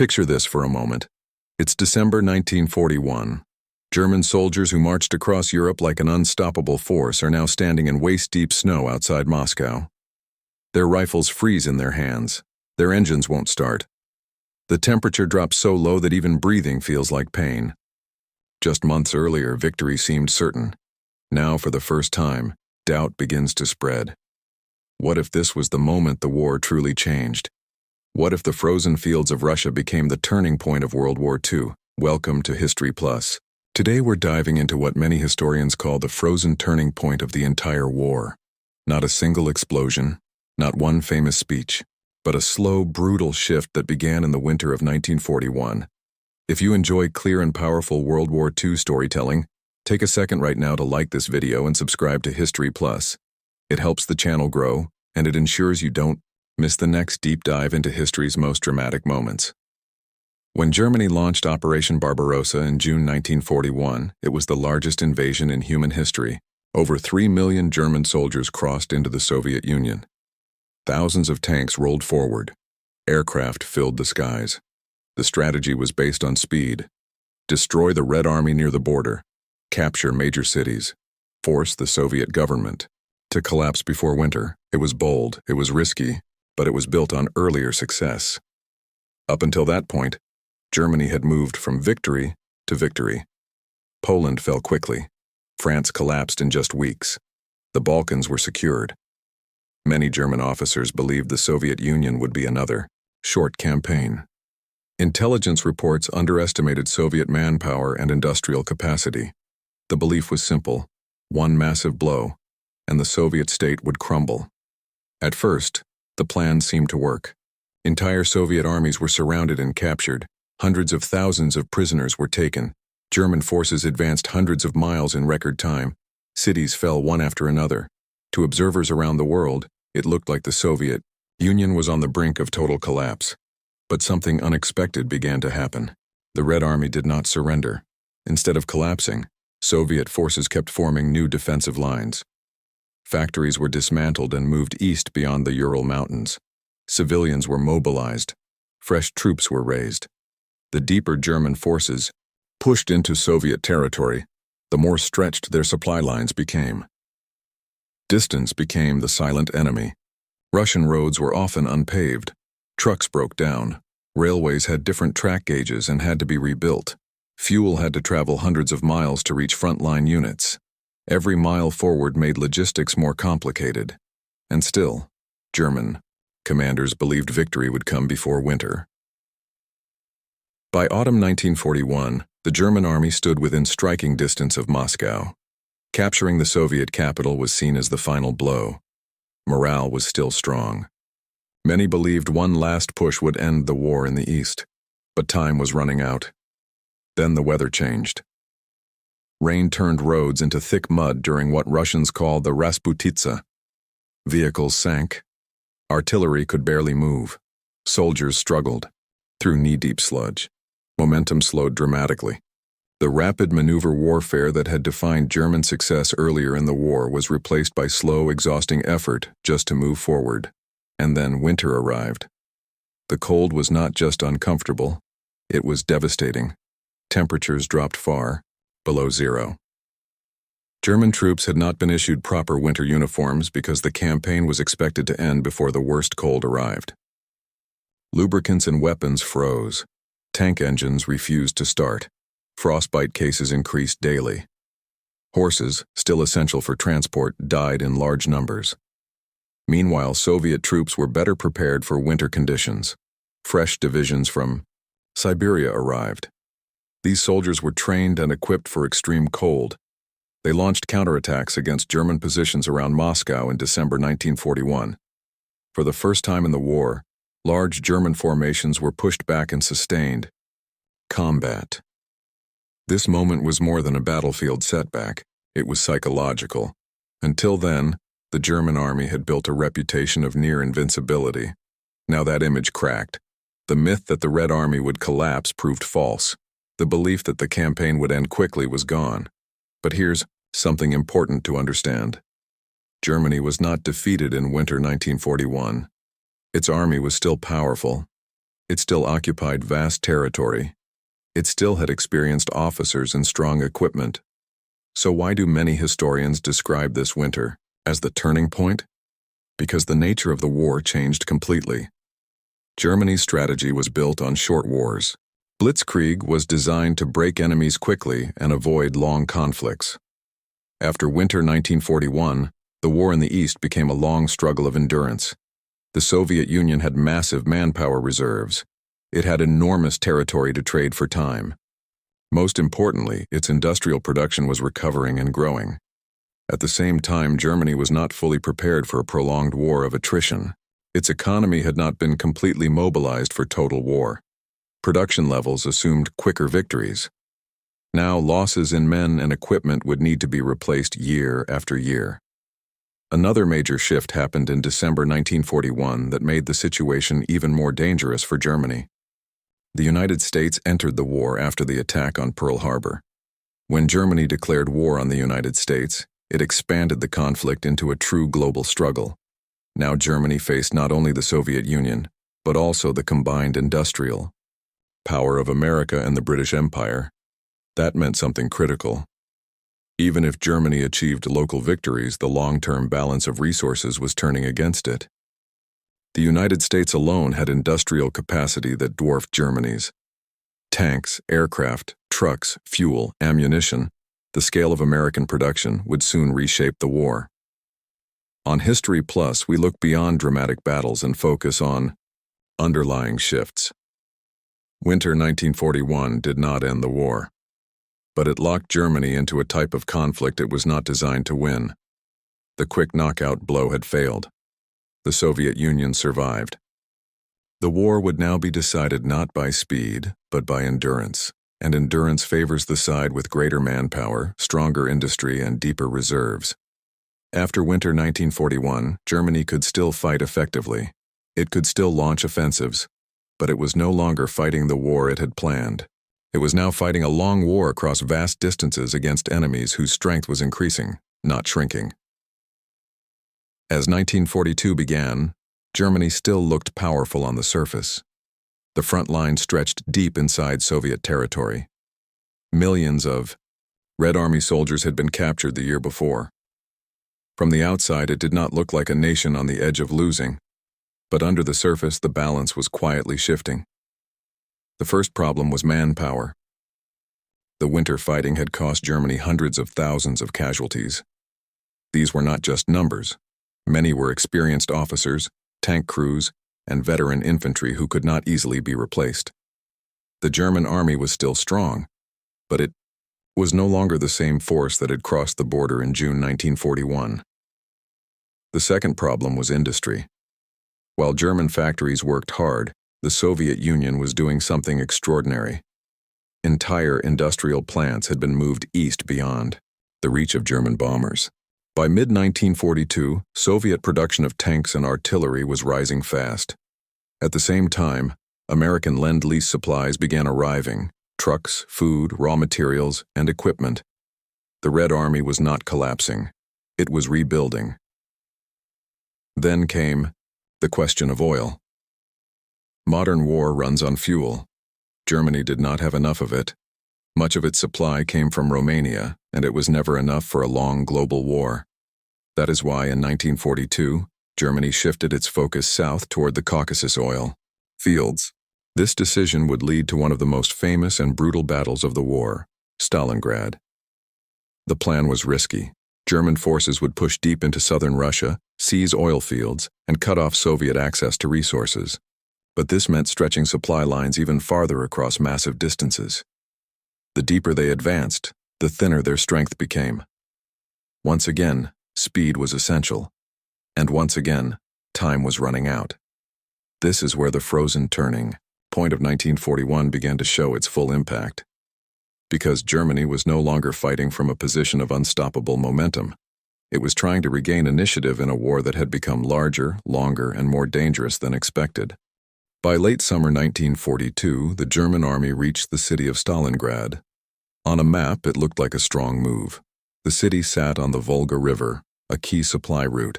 Picture this for a moment. It's December 1941. German soldiers who marched across Europe like an unstoppable force are now standing in waist-deep snow outside Moscow. Their rifles freeze in their hands. Their engines won't start. The temperature drops so low that even breathing feels like pain. Just months earlier, victory seemed certain. Now, for the first time, doubt begins to spread. What if this was the moment the war truly changed? What if the frozen fields of Russia became the turning point of World War II? Welcome to History Plus. Today we're diving into what many historians call the frozen turning point of the entire war. Not a single explosion, not one famous speech, but a slow, brutal shift that began in the winter of 1941. If you enjoy clear and powerful World War II storytelling, take a second right now to like this video and subscribe to History Plus. It helps the channel grow, and it ensures you don't miss the next deep dive into history's most dramatic moments. When Germany launched Operation Barbarossa in June 1941, it was the largest invasion in human history. Over 3 million German soldiers crossed into the Soviet Union. Thousands of tanks rolled forward. Aircraft filled the skies. The strategy was based on speed. Destroy the Red Army near the border. Capture major cities. Force the Soviet government to collapse before winter. It was bold, it was risky, but it was built on earlier success. Up until that point, Germany had moved from victory to victory. Poland fell quickly. France collapsed in just weeks. The Balkans were secured. Many German officers believed the Soviet Union would be another short campaign. Intelligence reports underestimated Soviet manpower and industrial capacity. The belief was simple: one massive blow, and the Soviet state would crumble. At first, the plan seemed to work. Entire Soviet armies were surrounded and captured. Hundreds of thousands of prisoners were taken. German forces advanced hundreds of miles in record time. Cities fell one after another. To observers around the world, it looked like the Soviet Union was on the brink of total collapse. But something unexpected began to happen. The Red Army did not surrender. Instead of collapsing, Soviet forces kept forming new defensive lines. Factories were dismantled and moved east beyond the Ural Mountains. Civilians were mobilized. Fresh troops were raised. The deeper German forces pushed into Soviet territory, the more stretched their supply lines became. Distance became the silent enemy. Russian roads were often unpaved. Trucks broke down. Railways had different track gauges and had to be rebuilt. Fuel had to travel hundreds of miles to reach frontline units. Every mile forward made logistics more complicated. And still, German commanders believed victory would come before winter. By autumn 1941, the German army stood within striking distance of Moscow. Capturing the Soviet capital was seen as the final blow. Morale was still strong. Many believed one last push would end the war in the east, but time was running out. Then the weather changed. Rain turned roads into thick mud during what Russians called the Rasputitsa. Vehicles sank. Artillery could barely move. Soldiers struggled through knee-deep sludge. Momentum slowed dramatically. The rapid maneuver warfare that had defined German success earlier in the war was replaced by slow, exhausting effort just to move forward. And then winter arrived. The cold was not just uncomfortable, it was devastating. Temperatures dropped far below zero. German troops had not been issued proper winter uniforms because the campaign was expected to end before the worst cold arrived. Lubricants and weapons froze. Tank engines refused to start. Frostbite cases increased daily. Horses, still essential for transport, died in large numbers. Meanwhile, Soviet troops were better prepared for winter conditions. Fresh divisions from Siberia arrived. These soldiers were trained and equipped for extreme cold. They launched counterattacks against German positions around Moscow in December 1941. For the first time in the war, large German formations were pushed back and sustained combat. This moment was more than a battlefield setback. It was psychological. Until then, the German army had built a reputation of near invincibility. Now that image cracked. The myth that the Red Army would collapse proved false. The belief that the campaign would end quickly was gone. But here's something important to understand. Germany was not defeated in winter 1941. Its army was still powerful. It still occupied vast territory. It still had experienced officers and strong equipment. So why do many historians describe this winter as the turning point? Because the nature of the war changed completely. Germany's strategy was built on short wars. Blitzkrieg was designed to break enemies quickly and avoid long conflicts. After winter 1941, the war in the East became a long struggle of endurance. The Soviet Union had massive manpower reserves. It had enormous territory to trade for time. Most importantly, its industrial production was recovering and growing. At the same time, Germany was not fully prepared for a prolonged war of attrition. Its economy had not been completely mobilized for total war. Production levels assumed quicker victories. Now, losses in men and equipment would need to be replaced year after year. Another major shift happened in December 1941 that made the situation even more dangerous for Germany. The United States entered the war after the attack on Pearl Harbor. When Germany declared war on the United States, it expanded the conflict into a true global struggle. Now Germany faced not only the Soviet Union, but also the combined industrial power of America and the British Empire. That meant something critical. Even if Germany achieved local victories, the long-term balance of resources was turning against it. The United States alone had industrial capacity that dwarfed Germany's. Tanks, aircraft, trucks, fuel, ammunition, the scale of American production would soon reshape the war. On History Plus, we look beyond dramatic battles and focus on underlying shifts. Winter 1941 did not end the war, but it locked Germany into a type of conflict it was not designed to win. The quick knockout blow had failed. The Soviet Union survived. The war would now be decided not by speed, but by endurance, and endurance favors the side with greater manpower, stronger industry, and deeper reserves. After winter 1941, Germany could still fight effectively. It could still launch offensives, but it was no longer fighting the war it had planned. It was now fighting a long war across vast distances against enemies whose strength was increasing, not shrinking. As 1942 began, Germany still looked powerful on the surface. The front line stretched deep inside Soviet territory. Millions of Red Army soldiers had been captured the year before. From the outside, it did not look like a nation on the edge of losing, but under the surface, the balance was quietly shifting. The first problem was manpower. The winter fighting had cost Germany hundreds of thousands of casualties. These were not just numbers. Many were experienced officers, tank crews, and veteran infantry who could not easily be replaced. The German army was still strong, but it was no longer the same force that had crossed the border in June 1941. The second problem was industry. While German factories worked hard, the Soviet Union was doing something extraordinary. Entire industrial plants had been moved east beyond the reach of German bombers. By mid-1942, Soviet production of tanks and artillery was rising fast. At the same time, American Lend-Lease supplies began arriving: trucks, food, raw materials, and equipment. The Red Army was not collapsing. It was rebuilding. Then came the question of oil. Modern war runs on fuel. Germany did not have enough of it. Much of its supply came from Romania, and it was never enough for a long global war. That is why in 1942, Germany shifted its focus south toward the Caucasus oil fields. This decision would lead to one of the most famous and brutal battles of the war, Stalingrad. The plan was risky. German forces would push deep into southern Russia, seize oil fields, and cut off Soviet access to resources. But this meant stretching supply lines even farther across massive distances. The deeper they advanced, the thinner their strength became. Once again, speed was essential. And once again, time was running out. This is where the frozen turning point of 1941 began to show its full impact. Because Germany was no longer fighting from a position of unstoppable momentum. It was trying to regain initiative in a war that had become larger, longer, and more dangerous than expected. By late summer 1942, the German army reached the city of Stalingrad. On a map, it looked like a strong move. The city sat on the Volga River, a key supply route.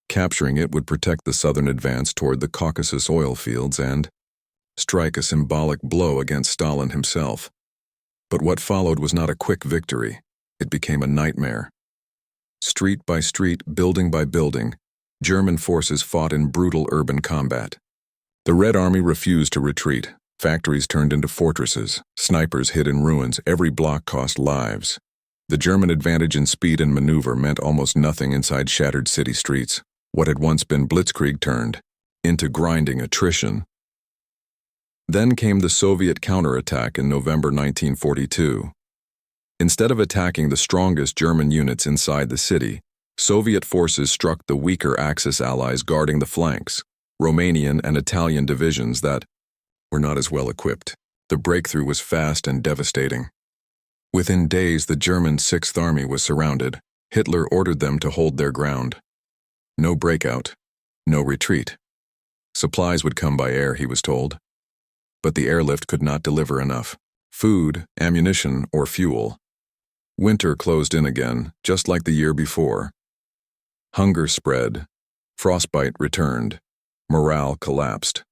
Capturing it would protect the southern advance toward the Caucasus oil fields and strike a symbolic blow against Stalin himself. But what followed was not a quick victory. It became a nightmare. Street by street, building by building, German forces fought in brutal urban combat. The Red Army refused to retreat. Factories turned into fortresses. Snipers hid in ruins. Every block cost lives. The German advantage in speed and maneuver meant almost nothing inside shattered city streets. What had once been Blitzkrieg turned into grinding attrition. Then came the Soviet counterattack in November 1942. Instead of attacking the strongest German units inside the city, Soviet forces struck the weaker Axis allies guarding the flanks, Romanian and Italian divisions that were not as well equipped. The breakthrough was fast and devastating. Within days, the German Sixth Army was surrounded. Hitler ordered them to hold their ground. No breakout, no retreat. Supplies would come by air, he was told. But the airlift could not deliver enough food, ammunition, or fuel. Winter closed in again, just like the year before. Hunger spread. Frostbite returned. Morale collapsed.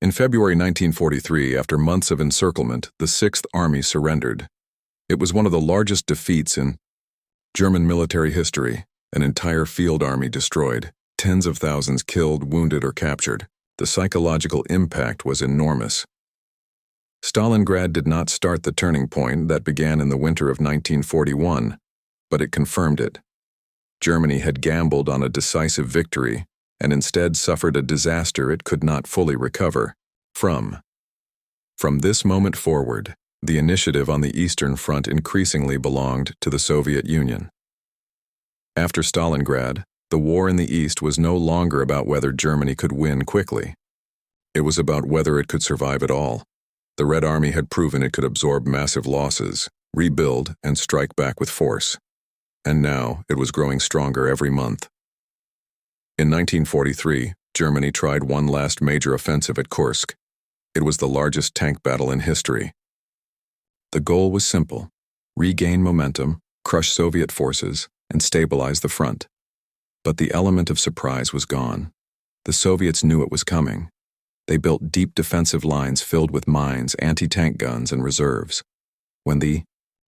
In February 1943, after months of encirclement, the Sixth Army surrendered. It was one of the largest defeats in German military history, an entire field army destroyed, tens of thousands killed, wounded, or captured. The psychological impact was enormous. Stalingrad did not start the turning point that began in the winter of 1941, but it confirmed it. Germany had gambled on a decisive victory and instead suffered a disaster it could not fully recover from. From this moment forward, the initiative on the Eastern Front increasingly belonged to the Soviet Union. After Stalingrad, the war in the East was no longer about whether Germany could win quickly. It was about whether it could survive at all. The Red Army had proven it could absorb massive losses, rebuild, and strike back with force. And now it was growing stronger every month. In 1943, Germany tried one last major offensive at Kursk. It was the largest tank battle in history. The goal was simple: regain momentum, crush Soviet forces, and stabilize the front. But the element of surprise was gone. The Soviets knew it was coming. They built deep defensive lines filled with mines, anti-tank guns, and reserves. When the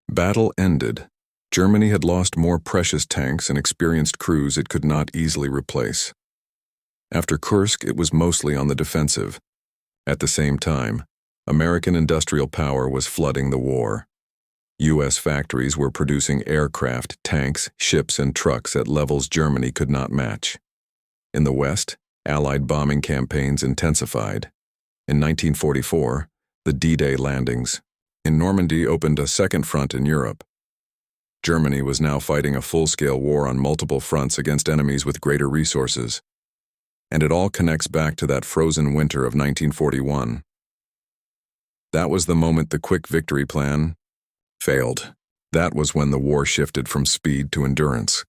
battle ended, Germany had lost more precious tanks and experienced crews it could not easily replace. After Kursk, it was mostly on the defensive. At the same time, American industrial power was flooding the war. U.S. factories were producing aircraft, tanks, ships, and trucks at levels Germany could not match. In the West, Allied bombing campaigns intensified. In 1944, the D-Day landings in Normandy opened a second front in Europe. Germany was now fighting a full-scale war on multiple fronts against enemies with greater resources. And it all connects back to that frozen winter of 1941. That was the moment the quick victory plan failed. That was when the war shifted from speed to endurance,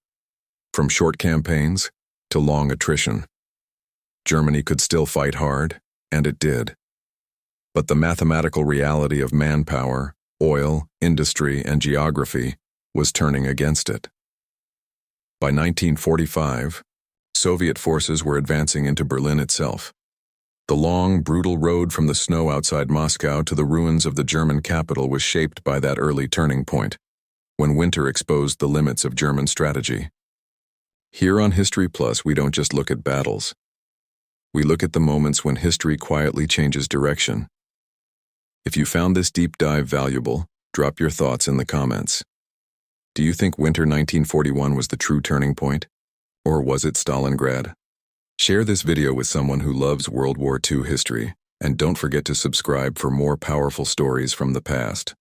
from short campaigns to long attrition. Germany could still fight hard, and it did. But the mathematical reality of manpower, oil, industry, and geography was turning against it. By 1945, Soviet forces were advancing into Berlin itself. The long, brutal road from the snow outside Moscow to the ruins of the German capital was shaped by that early turning point, when winter exposed the limits of German strategy. Here on History Plus, we don't just look at battles. We look at the moments when history quietly changes direction. If you found this deep dive valuable, drop your thoughts in the comments. Do you think winter 1941 was the true turning point? Or was it Stalingrad? Share this video with someone who loves World War II history, and don't forget to subscribe for more powerful stories from the past.